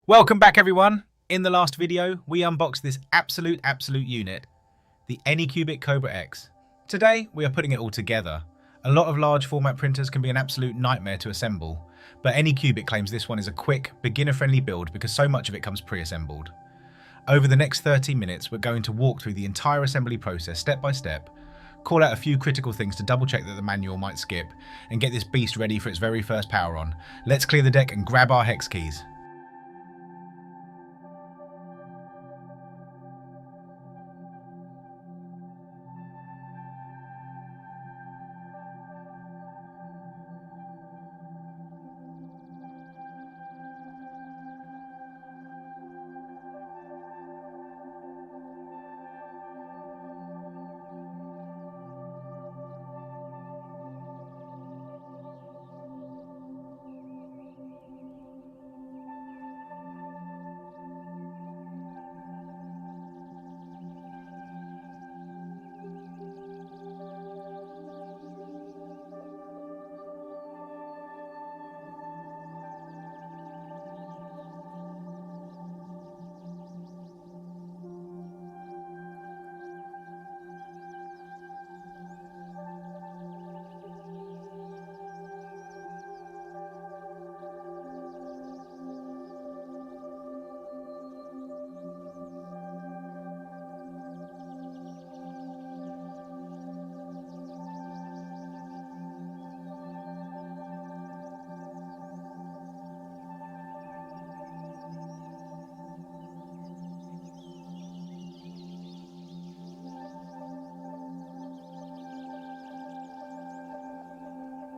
Welcome back everyone. In the last video, we unboxed this absolute unit, the Anycubic Kobra X. Today, we are putting it all together. A lot of large format printers can be an absolute nightmare to assemble, but Anycubic claims this one is a quick, beginner-friendly build because so much of it comes pre-assembled. Over the next 30 minutes, we're going to walk through the entire assembly process step by step, call out a few critical things to double check that the manual might skip, and get this beast ready for its very first power on. Let's clear the deck and grab our hex keys.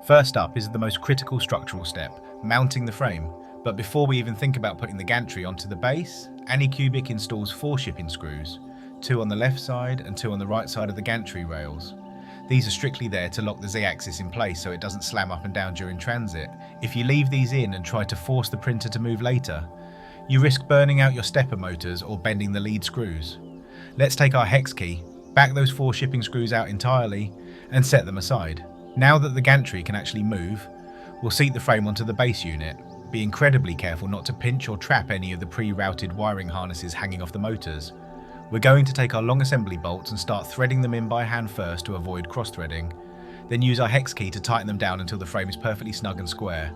First up is the most critical structural step, mounting the frame. But before we even think about putting the gantry onto the base, Anycubic installs 4 shipping screws, 2 on the left side and 2 on the right side of the gantry rails. These are strictly there to lock the Z-axis in place so it doesn't slam up and down during transit. If you leave these in and try to force the printer to move later, you risk burning out your stepper motors or bending the lead screws. Let's take our hex key, back those 4 shipping screws out entirely, and set them aside. Now that the gantry can actually move, we'll seat the frame onto the base unit. Be incredibly careful not to pinch or trap any of the pre-routed wiring harnesses hanging off the motors. We're going to take our long assembly bolts and start threading them in by hand first to avoid cross-threading, then use our hex key to tighten them down until the frame is perfectly snug and square.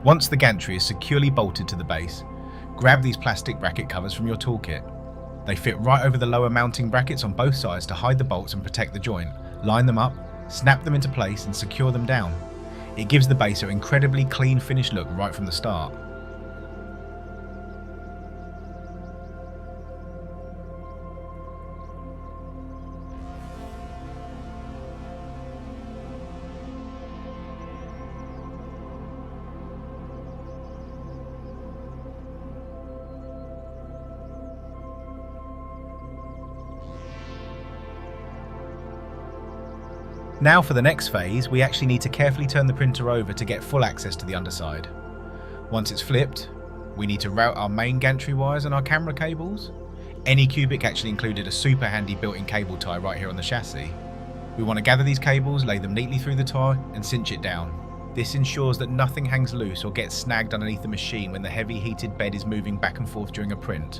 Once the gantry is securely bolted to the base, grab these plastic bracket covers from your toolkit. They fit right over the lower mounting brackets on both sides to hide the bolts and protect the joint. Line them up, snap them into place and secure them down. It gives the base an incredibly clean finished look right from the start. Now for the next phase, we actually need to carefully turn the printer over to get full access to the underside. Once it's flipped, we need to route our main gantry wires and our camera cables. Anycubic actually included a super handy built-in cable tie right here on the chassis. We want to gather these cables, lay them neatly through the tie and cinch it down. This ensures that nothing hangs loose or gets snagged underneath the machine when the heavy heated bed is moving back and forth during a print.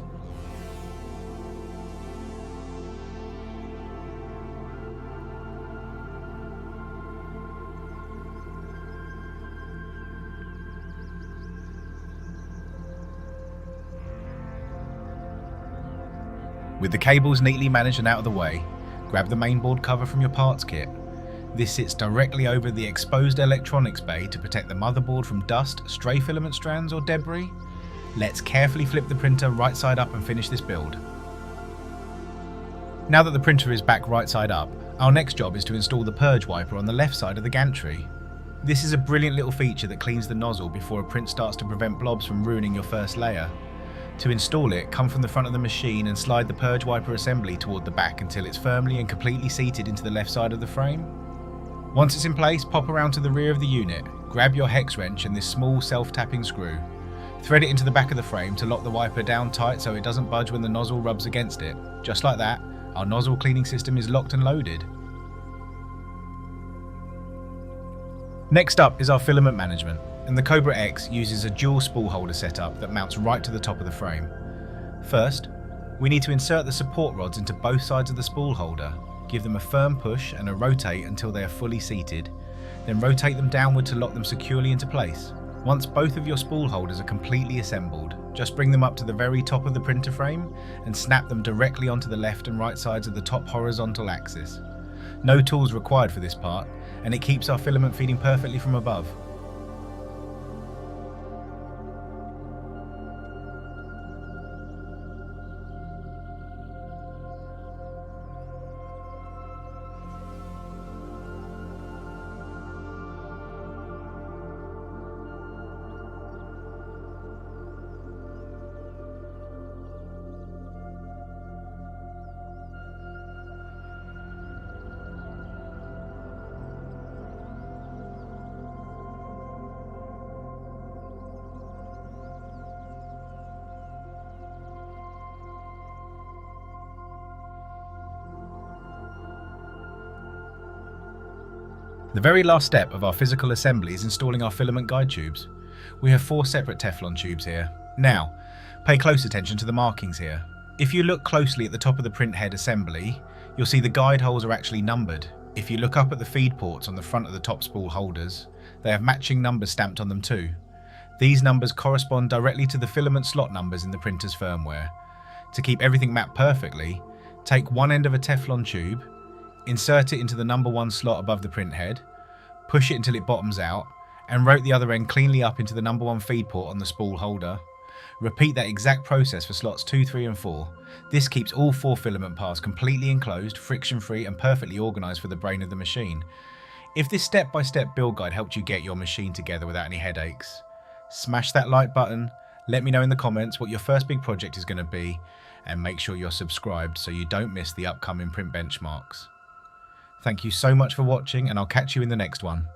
With the cables neatly managed and out of the way, grab the mainboard cover from your parts kit. This sits directly over the exposed electronics bay to protect the motherboard from dust, stray filament strands or debris. Let's carefully flip the printer right side up and finish this build. Now that the printer is back right side up, our next job is to install the purge wiper on the left side of the gantry. This is a brilliant little feature that cleans the nozzle before a print starts to prevent blobs from ruining your first layer. To install it, come from the front of the machine and slide the purge wiper assembly toward the back until it's firmly and completely seated into the left side of the frame. Once it's in place, pop around to the rear of the unit, grab your hex wrench and this small self-tapping screw. Thread it into the back of the frame to lock the wiper down tight so it doesn't budge when the nozzle rubs against it. Just like that, our nozzle cleaning system is locked and loaded. Next up is our filament management, and the Kobra X uses a dual spool holder setup that mounts right to the top of the frame. First, we need to insert the support rods into both sides of the spool holder, give them a firm push and a rotate until they are fully seated, then rotate them downward to lock them securely into place. Once both of your spool holders are completely assembled, just bring them up to the very top of the printer frame and snap them directly onto the left and right sides of the top horizontal axis. No tools required for this part, and it keeps our filament feeding perfectly from above. The very last step of our physical assembly is installing our filament guide tubes. We have 4 separate Teflon tubes here. Now, pay close attention to the markings here. If you look closely at the top of the print head assembly, you'll see the guide holes are actually numbered. If you look up at the feed ports on the front of the top spool holders, they have matching numbers stamped on them too. These numbers correspond directly to the filament slot numbers in the printer's firmware. To keep everything mapped perfectly, take one end of a Teflon tube, insert it into the number 1 slot above the print head, push it until it bottoms out, and rotate the other end cleanly up into the number 1 feed port on the spool holder. Repeat that exact process for slots 2, 3 and 4. This keeps all 4 filament paths completely enclosed, friction-free and perfectly organised for the brain of the machine. If this step-by-step build guide helped you get your machine together without any headaches, smash that like button, let me know in the comments what your first big project is going to be, and make sure you're subscribed so you don't miss the upcoming print benchmarks. Thank you so much for watching, and I'll catch you in the next one.